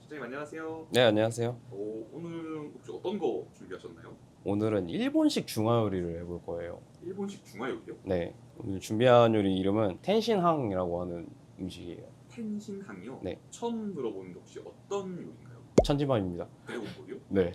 선생님 안녕하세요. 네, 안녕하세요. 오늘은 혹시 어떤 거 준비하셨나요? 오늘은 일본식 중화 요리를 해볼 거예요. 일본식 중화 요리요? 네, 오늘 준비한 요리 이름은 텐신항이라고 하는 음식이에요. 텐신항이요? 네, 처음 들어보는데 혹시 어떤 요리인가요? 천지반입니다. 드래곤볼이요? 네.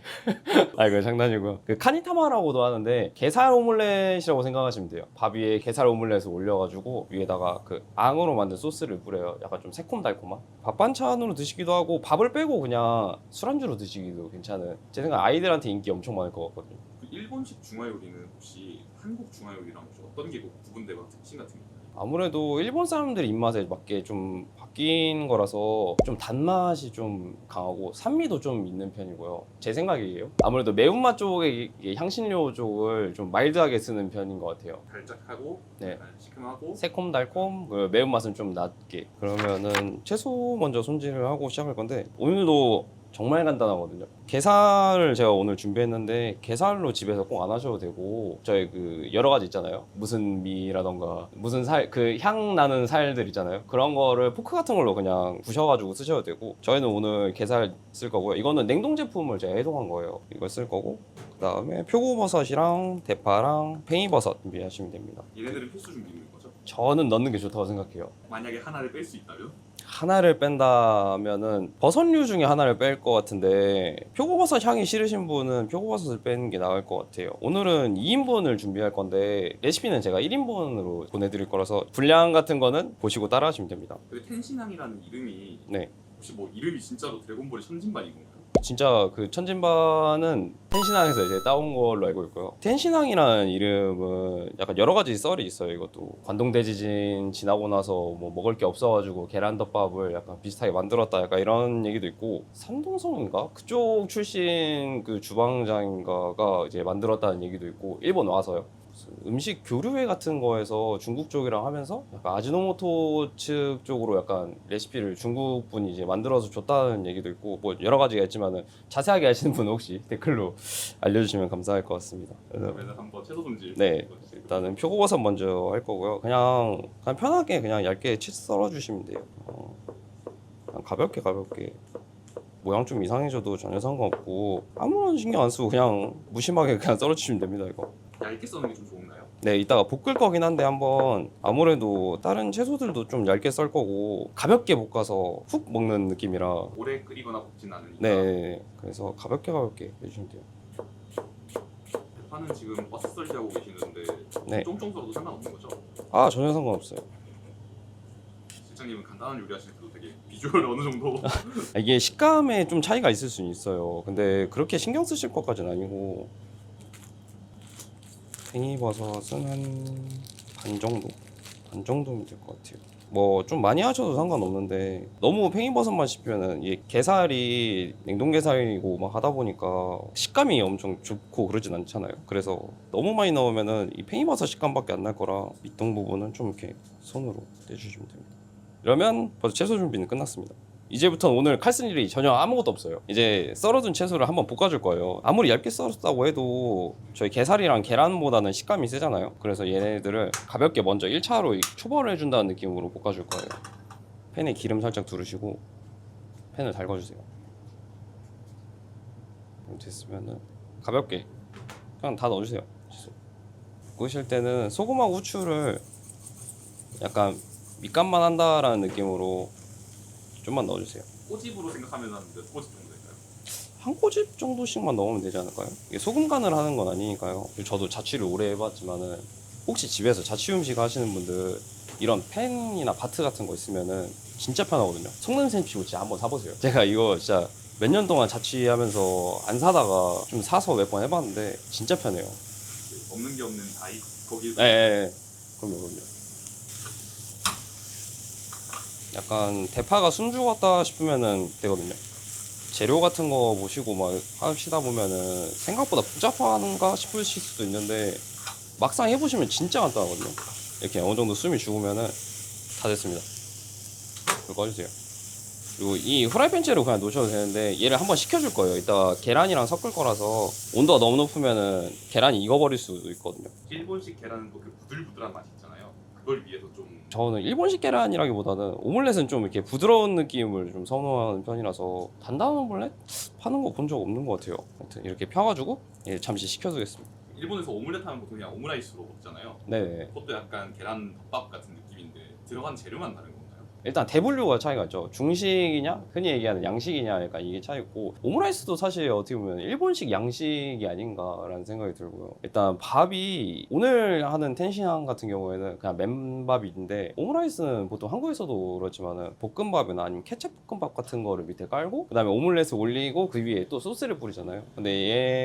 아, 이거 장난이고요. 그 카니타마라고도 하는데 게살 오믈렛이라고 생각하시면 돼요. 밥 위에 게살 오믈렛을 올려가지고 위에다가 그 앙으로 만든 소스를 뿌려요. 약간 좀 새콤달콤한. 밥 반찬으로 드시기도 하고 밥을 빼고 그냥 술안주로 드시기도 괜찮은. 제 생각 아이들한테 인기 엄청 많을 것 같거든요. 그 일본식 중화 요리는 혹시 한국 중화 요리랑 혹시 어떤 게 구분되거나 특징 같은 게 있나요? 아무래도 일본 사람들 입맛에 맞게 좀 바뀐 거라서 좀 단맛이 좀 강하고 산미도 좀 있는 편이고요. 제 생각이에요. 아무래도 매운맛 쪽의 이 향신료 쪽을 좀 마일드하게 쓰는 편인 것 같아요. 달짝하고 네. 약간 시큼하고 새콤달콤, 매운맛은 좀 낮게. 그러면은 채소 먼저 손질을 하고 시작할 건데 오늘도 정말 간단하거든요. 게살을 제가 오늘 준비했는데 게살로 집에서 꼭 안 하셔도 되고 저희 그 여러 가지 있잖아요. 무슨 미라던가 무슨 살, 그 향 나는 살들 있잖아요. 그런 거를 포크 같은 걸로 그냥 부셔가지고 쓰셔도 되고 저희는 오늘 게살 쓸 거고요. 이거는 냉동 제품을 제가 해동한 거예요. 이걸 쓸 거고 그다음에 표고버섯이랑 대파랑 팽이버섯 준비하시면 됩니다. 얘네들은 필수 준비인 거죠? 저는 넣는 게 좋다고 생각해요. 만약에 하나를 뺄 수 있다면? 하나를 뺀다면은 버섯류 중에 하나를 뺄 것 같은데 표고버섯 향이 싫으신 분은 표고버섯을 빼는 게 나을 것 같아요. 오늘은 2인분을 준비할 건데 레시피는 제가 1인분으로 보내드릴 거라서 분량 같은 거는 보시고 따라 하시면 됩니다. 그 텐신항이라는 이름이 네, 혹시 뭐 이름이 진짜로 드래곤볼의 천진반인 건가요? 진짜 그 천진반은 텐신항에서 이제 따온 걸로 알고 있고요. 텐신항이라는 이름은 약간 여러 가지 썰이 있어요. 이것도 관동 대지진 지나고 나서 뭐 먹을 게 없어가지고 계란덮밥을 약간 비슷하게 만들었다 약간 이런 얘기도 있고 산동성인가 그쪽 출신 그 주방장인가가 이제 만들었다는 얘기도 있고 일본 와서요. 무슨 음식 교류회 같은 거에서 중국 쪽이랑 하면서 약간 아지노모토 측 쪽으로 약간 레시피를 중국 분이 이제 만들어서 줬다는 얘기도 있고 뭐 여러 가지가 있지만은 자세하게 아시는 분은 혹시 댓글로 알려주시면 감사할 것 같습니다. 그래서 그러면 한번 채소 손질 네, 보여주세요. 일단은 표고버섯 먼저 할 거고요. 그냥 편하게 그냥 얇게 치즈 썰어주시면 돼요. 그냥 가볍게 모양 좀 이상해져도 전혀 상관없고 아무런 신경 안 쓰고 그냥 무심하게 그냥 썰어주시면 됩니다. 이거. 얇게 써는 게 좀 좋은가요? 네, 이따가 볶을 거긴 한데 한번 아무래도 다른 채소들도 좀 얇게 썰 거고 가볍게 볶아서 훅 먹는 느낌이라 오래 끓이거나 볶진 않으니까. 네, 그래서 가볍게 해주시면 돼요. 대파는 지금 버섯 썰기하고 계시는데 네. 쫑쫑 썰어도 상관없는 거죠? 아, 전혀 상관없어요. 실장님은 간단한 요리 하실 때도 되게 비주얼 어느 정도 이게 식감에 좀 차이가 있을 수는 있어요. 근데 그렇게 신경 쓰실 것까지는 아니고 팽이버섯은 한 반 정도면 될 것 같아요. 뭐 좀 많이 하셔도 상관없는데 너무 팽이버섯만 씹으면은 이게 게살이 냉동 게살이고 막 하다 보니까 식감이 엄청 좋고 그러진 않잖아요. 그래서 너무 많이 넣으면은 이 팽이버섯 식감밖에 안 날 거라 밑동 부분은 좀 이렇게 손으로 떼주시면 됩니다. 이러면 벌써 채소 준비는 끝났습니다. 이제부터는 오늘 칼 쓸 일이 전혀 아무것도 없어요. 이제 썰어둔 채소를 한번 볶아줄 거예요. 아무리 얇게 썰었다고 해도 저희 게살이랑 계란보다는 식감이 세잖아요. 그래서 얘네들을 가볍게 먼저 1차로 초벌을 해준다는 느낌으로 볶아줄 거예요. 팬에 기름 살짝 두르시고 팬을 달궈주세요. 됐으면은 가볍게 그냥 다 넣어주세요. 볶으실 때는 소금하고 후추를 약간 밑간만 한다라는 느낌으로 좀만 넣어주세요. 꼬집으로 생각하면 몇 꼬집 정도 될까요? 한 꼬집 정도씩만 넣으면 되지 않을까요? 이게 소금 간을 하는 건 아니니까요. 저도 자취를 오래 해봤지만은 혹시 집에서 자취 음식 하시는 분들 이런 팬이나 바트 같은 거 있으면은 진짜 편하거든요. 속냄새 피고 진짜 한번 사보세요. 제가 이거 진짜 몇 년 동안 자취하면서 안 사다가 좀 사서 몇 번 해봤는데 진짜 편해요. 없는 게 없는 다이 거기 예. 그럼요. 약간 대파가 숨 죽었다 싶으면은 되거든요. 재료 같은 거 보시고 막 하시다 보면은 생각보다 복잡한가 싶으실 수도 있는데 막상 해보시면 진짜 간단하거든요. 이렇게 어느 정도 숨이 죽으면은 다 됐습니다. 이거 꺼주세요. 그리고 이 후라이팬 채로 그냥 놓으셔도 되는데 얘를 한번 식혀줄 거예요. 이따 계란이랑 섞을 거라서 온도가 너무 높으면은 계란이 익어버릴 수도 있거든요. 일본식 계란은 또 그 부들부들한 맛이 있잖아요. 그걸 위해서 좀 저는 일본식 계란이라기보다는 오믈렛은 좀 이렇게 부드러운 느낌을 좀 선호하는 편이라서 단단한 오믈렛 파는 거 본 적 없는 것 같아요. 하여튼 이렇게 펴가지고 예, 잠시 식혀두겠습니다. 일본에서 오믈렛 하면 보통 그냥 오므라이스로 먹잖아요. 네. 그것도 약간 계란 덮밥 같은 느낌인데 들어간 재료만 다른 건가요? 일단 대분류가 차이가 있죠. 중식이냐 흔히 얘기하는 양식이냐 약간 이게 차이고 오므라이스도 사실 어떻게 보면 일본식 양식이 아닌가라는 생각이 들고요. 일단 밥이 오늘 하는 텐시안 같은 경우에는 그냥 맨밥인데 오므라이스는 보통 한국에서도 그렇지만은 볶음밥이나 아니면 케첩 볶음밥 같은 거를 밑에 깔고 그다음에 오믈렛을 올리고 그 위에 또 소스를 뿌리잖아요. 근데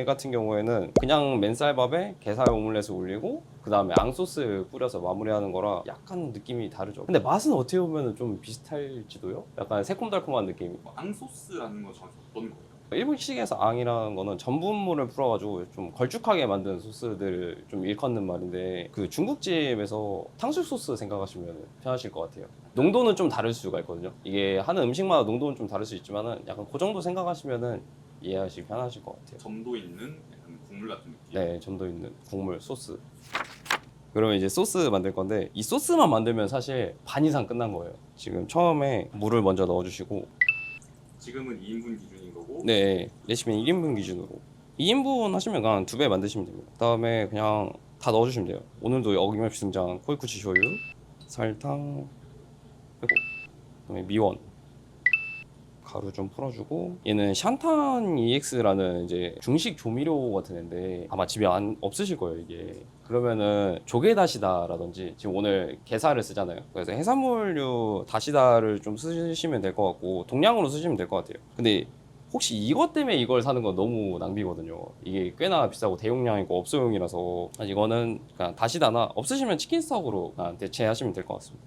얘 같은 경우에는 그냥 맨쌀밥에 게살 오믈렛을 올리고 그 다음에 앙소스 뿌려서 마무리하는 거라 약간 느낌이 다르죠. 근데 맛은 어떻게 보면 좀 비슷할지도요? 약간 새콤달콤한 느낌이. 뭐 앙소스라는 건 정확히 어떤 거예요? 일본식에서 앙이라는 거는 전분물을 풀어가지고 좀 걸쭉하게 만든 소스들을 좀 일컫는 말인데 그 중국집에서 탕수육 소스 생각하시면 편하실 것 같아요. 농도는 좀 다를 수가 있거든요. 이게 하는 음식마다 농도는 좀 다를 수 있지만은 약간 그 정도 생각하시면은 이해하시기 편하실 것 같아요. 점도 있는 약간 국물 같은 느낌. 네, 점도 있는 국물 소스. 그러면 이제 소스 만들 건데 이 소스만 만들면 사실 반 이상 끝난 거예요. 지금 처음에 물을 먼저 넣어주시고 지금은 2인분 기준인 거고. 네, 레시피는 1인분 기준으로 2인분 하시면 그냥 2배 만드시면 됩니다. 그 다음에 그냥 다 넣어주시면 돼요. 오늘도 어김없이 등장한 코이쿠치 쇼유, 설탕 빼고 그다음에 미원, 가루 좀 풀어주고 얘는 샨탄 EX라는 이제 중식 조미료 같은 애인데 아마 집에 없으실 거예요 이게. 그러면은 조개 다시다라든지 지금 오늘 게살을 쓰잖아요. 그래서 해산물류 다시다를 좀 쓰시면 될 것 같고 동량으로 쓰시면 될 것 같아요. 근데 혹시 이것 때문에 이걸 사는 건 너무 낭비거든요. 이게 꽤나 비싸고 대용량이고 업소용이라서 이거는 그냥 다시다나 없으시면 치킨 스톡으로 그냥 대체하시면 될 것 같습니다.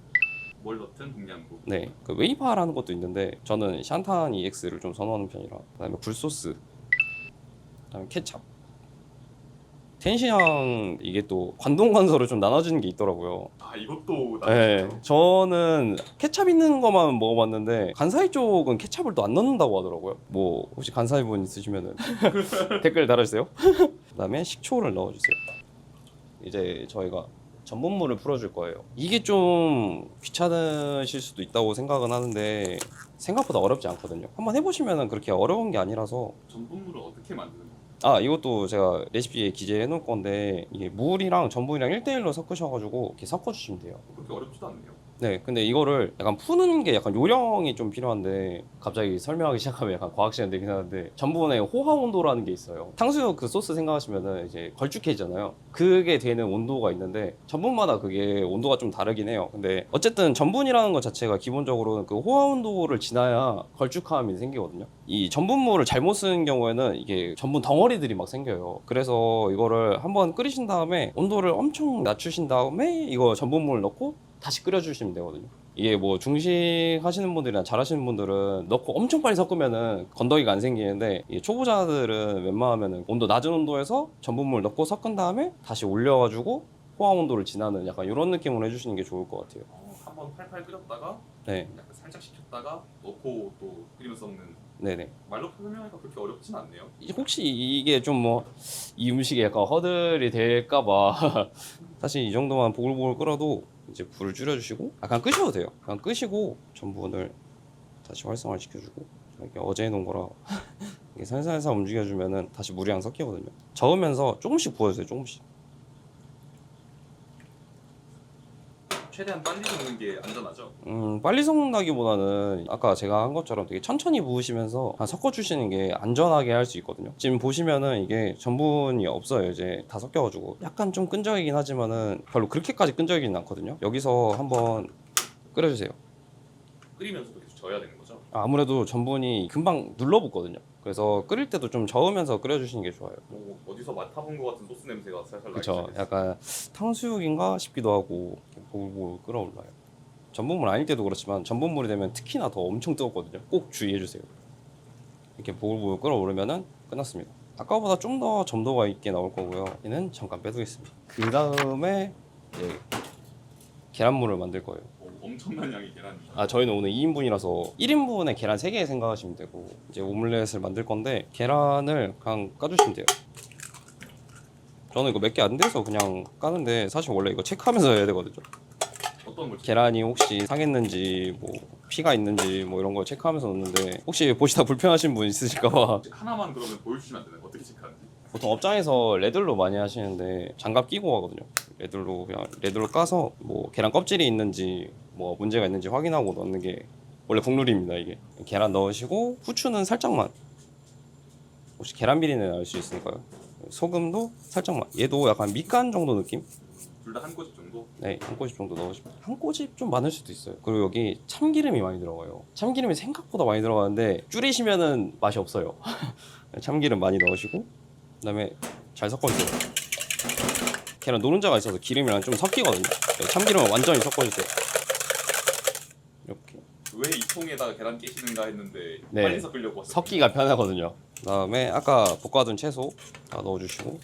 뭘 넣든 동량으로. 네, 그 웨이파라는 것도 있는데 저는 샨탄 EX를 좀 선호하는 편이라. 그다음에 굴소스, 그다음에 케찹. 텐시향 이게 또 관동관서로 좀 나눠지는 게 있더라고요. 아 이것도 네, 나쁘죠. 저는 케찹 있는 것만 먹어봤는데 간사이 쪽은 케찹을 또 안 넣는다고 하더라고요. 뭐 혹시 간사이 분 있으시면은 댓글 달아주세요. 그다음에 식초를 넣어주세요. 이제 저희가 전분물을 풀어줄 거예요. 이게 좀 귀찮으실 수도 있다고 생각은 하는데 생각보다 어렵지 않거든요. 한번 해보시면 그렇게 어려운 게 아니라서. 전분물을 어떻게 만드는 거예요? 아, 이것도 제가 레시피에 기재해 놓을 건데 이게 물이랑 전분이랑 1대1로 섞으셔가지고 이렇게 섞어주시면 돼요. 그렇게 어렵지도 않네요. 네, 근데 이거를 약간 푸는 게 약간 요령이 좀 필요한데 갑자기 설명하기 시작하면 약간 과학 시간 되긴 하는데 전분의 호화 온도라는 게 있어요. 탕수육 그 소스 생각하시면은 이제 걸쭉해지잖아요. 그게 되는 온도가 있는데 전분마다 그게 온도가 좀 다르긴 해요. 근데 어쨌든 전분이라는 것 자체가 기본적으로는 그 호화 온도를 지나야 걸쭉함이 생기거든요. 이 전분물을 잘못 쓰는 경우에는 이게 전분 덩어리들이 막 생겨요. 그래서 이거를 한번 끓이신 다음에 온도를 엄청 낮추신 다음에 이거 전분물을 넣고 다시 끓여주시면 되거든요. 이게 뭐 중식 하시는 분들이나 잘하시는 분들은 넣고 엄청 빨리 섞으면은 건더기가 안 생기는데 이게 초보자들은 웬만하면은 온도 낮은 온도에서 전분물 넣고 섞은 다음에 다시 올려가지고 호화 온도를 지나는 약간 이런 느낌으로 해주시는 게 좋을 것 같아요. 한번 팔팔 끓였다가 네, 약간 살짝 식혔다가 넣고 또 끓이면서 먹는. 네네. 말로 설명하니까 그렇게 어렵진 않네요. 혹시 이게 좀 뭐 이 음식에 약간 허들이 될까봐 사실 이 정도만 보글보글 끓어도 이제 불을 줄여주시고 그냥 끄셔도 돼요. 그냥 끄시고 전분을 다시 활성화 시켜주고 이렇게 어제 해놓은 거라 이게 살살살 움직여주면은 다시 물이랑 섞이거든요. 저으면서 조금씩 부어주세요. 조금씩. 최대한 빨리 먹는 게 안전하죠. 빨리 섞는다기보다는 아까 제가 한 것처럼 되게 천천히 부으시면서 섞어주시는 게 안전하게 할 수 있거든요. 지금 보시면은 이게 전분이 없어요. 이제 다 섞여가지고 약간 좀 끈적이긴 하지만은 별로 그렇게까지 끈적이진 않거든요. 여기서 한번 끓여주세요. 끓이면서도 계속 저어야 되는 거죠. 아무래도 전분이 금방 눌러붙거든요. 그래서 끓일 때도 좀 저으면서 끓여주시는 게 좋아요. 뭐 어디서 맡아본 것 같은 소스 냄새가 살살 나기 그쵸. 시작했어요. 약간 탕수육인가 싶기도 하고 보글보글 끓어올라요. 전분물 아닐 때도 그렇지만 전분물이 되면 특히나 더 엄청 뜨겁거든요. 꼭 주의해주세요. 이렇게 보글보글 끓어오르면은 끝났습니다. 아까보다 좀 더 점도가 있게 나올 거고요. 얘는 잠깐 빼두겠습니다. 그 다음에 이제 계란물을 만들 거예요. 엄청난 양의 계란이. 아, 저희는 오늘 2인분이라서 1인분에 계란 3개 생각하시면 되고 이제 오믈렛을 만들 건데 계란을 그냥 까주시면 돼요. 저는 이거 몇 개 안 돼서 그냥 까는데 사실 원래 이거 체크하면서 해야 되거든요. 어떤 걸 계란이 혹시 상했는지 뭐 피가 있는지 뭐 이런 걸 체크하면서 넣는데 혹시 보시다 불편하신 분 있으실까봐 하나만 그러면 보여주시면 안 되나요? 어떻게 체크하는지? 보통 업장에서 레들로 많이 하시는데 장갑 끼고 하거든요. 레들로 그냥 레들로 까서 뭐 계란 껍질이 있는지 뭐 문제가 있는지 확인하고 넣는 게 원래 국룰입니다. 이게 계란 넣으시고 후추는 살짝만, 혹시 계란 비린내 날 수 있으니까요. 소금도 살짝만. 얘도 약간 밑간 정도 느낌? 둘 다 한 꼬집 정도? 네, 한 꼬집 정도 넣으시면 한 꼬집 좀 많을 수도 있어요. 그리고 여기 참기름이 많이 들어가요. 참기름이 생각보다 많이 들어가는데 줄이시면은 맛이 없어요. 참기름 많이 넣으시고 그다음에 잘 섞어주세요. 계란 노른자가 있어서 기름이랑 좀 섞이거든요. 네, 참기름은 완전히 섞어주세요. 이렇게 왜 이 통에다가 계란 깨시는가 했는데 네. 빨리 섞으려고 하셨어요. 섞기가 편하거든요. 그다음에 아까 볶아둔 채소 다 넣어주시고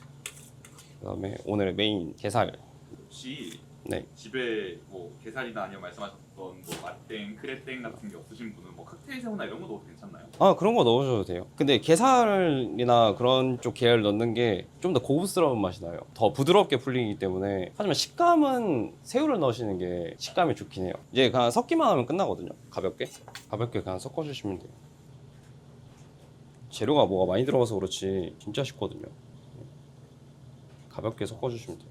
그다음에 오늘의 메인 게살. 혹시 네. 집에 뭐 게살이나 아니면 말씀하셨던 뭐 맛땡, 크레땡 같은 게 없으신 분은 뭐 칵테일 새우나 이런 거 넣어도 괜찮나요? 아, 그런 거 넣으셔도 돼요. 근데 게살이나 그런 쪽 계열 넣는 게 좀 더 고급스러운 맛이 나요. 더 부드럽게 풀리기 때문에. 하지만 식감은 새우를 넣으시는 게 식감이 좋긴 해요. 이제 그냥 섞기만 하면 끝나거든요. 가볍게 그냥 섞어주시면 돼요. 재료가 뭐가 많이 들어가서 그렇지 진짜 쉽거든요. 가볍게 섞어주시면 돼요.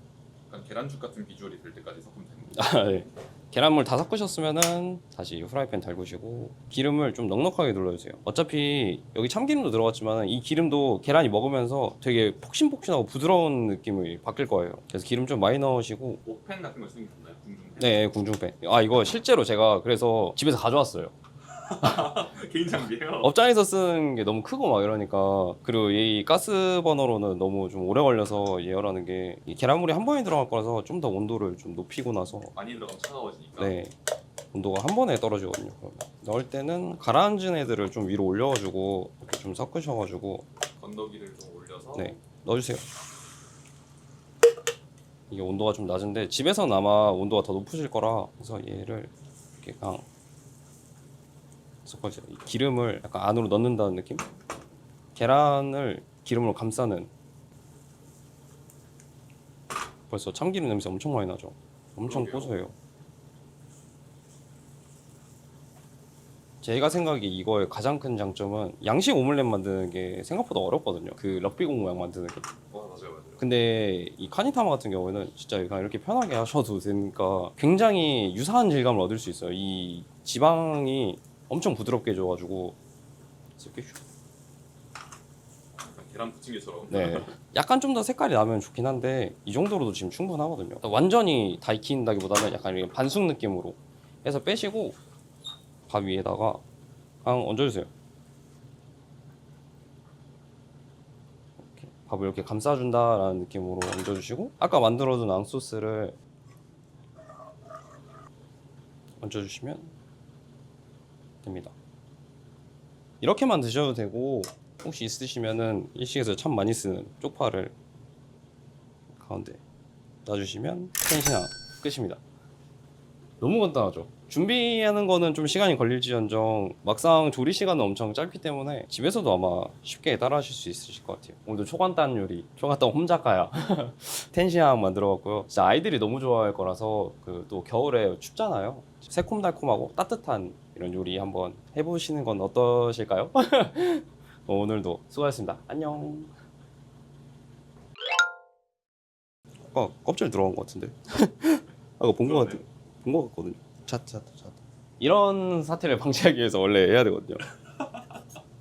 약간 계란죽 같은 비주얼이 될 때까지 섞으면 되는 거예요. 아, 네. 계란물 다 섞으셨으면은 다시 후라이팬 달구시고 기름을 좀 넉넉하게 눌러주세요. 어차피 여기 참기름도 들어갔지만 이 기름도 계란이 먹으면서 되게 폭신폭신하고 부드러운 느낌이 바뀔 거예요. 그래서 기름 좀 많이 넣으시고. 옥팬 같은 걸 쓰는 게 좋나요? 궁중팬? 네, 궁중팬. 아, 이거 실제로 제가 그래서 집에서 가져왔어요. 개인 장비예요? 업장에서 쓰는 게 너무 크고 막 이러니까. 그리고 이 가스 버너로는 너무 좀 오래 걸려서 예열하는 게, 이 계란물이 한 번에 들어갈 거라서 좀 더 온도를 좀 높이고 나서. 많이 들어가면 차가워지니까. 네, 온도가 한 번에 떨어지거든요. 그러면 넣을 때는 가라앉은 애들을 좀 위로 올려가지고 이렇게 좀 섞으셔가지고 건더기를 좀 올려서. 네, 넣어주세요. 이게 온도가 좀 낮은데 집에서는 아마 온도가 더 높으실 거라, 그래서 얘를 이렇게 그냥 섞어주세요. 이 기름을 약간 안으로 넣는다는 느낌? 계란을 기름으로 감싸는. 벌써 참기름 냄새 엄청 많이 나죠? 엄청 그러게요. 고소해요. 제가 생각에 이거의 가장 큰 장점은 양식 오믈렛 만드는 게 생각보다 어렵거든요. 그 럭비공 모양 만드는 게. 맞아요, 맞아요. 근데 이 카니타마 같은 경우에는 진짜 그냥 이렇게 편하게 하셔도 되니까 굉장히 유사한 질감을 얻을 수 있어요. 이 지방이 엄청 부드럽게 해줘가지고 이렇게 약간 계란 부침개처럼. 네, 약간 좀 더 색깔이 나면 좋긴 한데 이 정도로도 지금 충분하거든요. 완전히 다 익힌다기보다는 약간 이렇게 반숙 느낌으로 해서 빼시고 밥 위에다가 그냥 얹어주세요. 이렇게 밥을 이렇게 감싸준다라는 느낌으로 얹어주시고 아까 만들어둔 앙소스를 얹어주시면 됩니다. 이렇게만 드셔도 되고, 혹시 있으시면은 일식에서 참 많이 쓰는 쪽파를 가운데 놔주시면 텐시나 끝입니다. 너무 간단하죠? 준비하는 거는 좀 시간이 걸릴지언정 막상 조리 시간은 엄청 짧기 때문에 집에서도 아마 쉽게 따라 하실 수 있으실 것 같아요. 오늘도 초간단 요리, 초간단 홈자카야 텐시향 만들어봤고요. 진짜 아이들이 너무 좋아할 거라서, 그 또 겨울에 춥잖아요. 새콤달콤하고 따뜻한 이런 요리 한번 해보시는 건 어떠실까요? 오늘도 수고하셨습니다. 안녕. 아까 껍질 들어간 것 같은데. 아까 본 것 같아. 본 것 같거든요. 차트. 이런 사태를 방지하기 위해서 원래 해야 되거든요.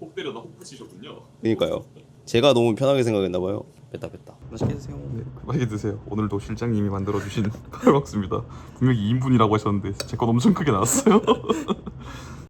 혹 때려다 혹 붙이셨군요. 그러니까요. 제가 너무 편하게 생각했나봐요. 뺐다. 맛있게 드세요. 네, 맛있게 드세요. 오늘도 실장님이 만들어주신 칼국수입니다. 분명히 2인분이라고 하셨는데 제 건 엄청 크게 나왔어요.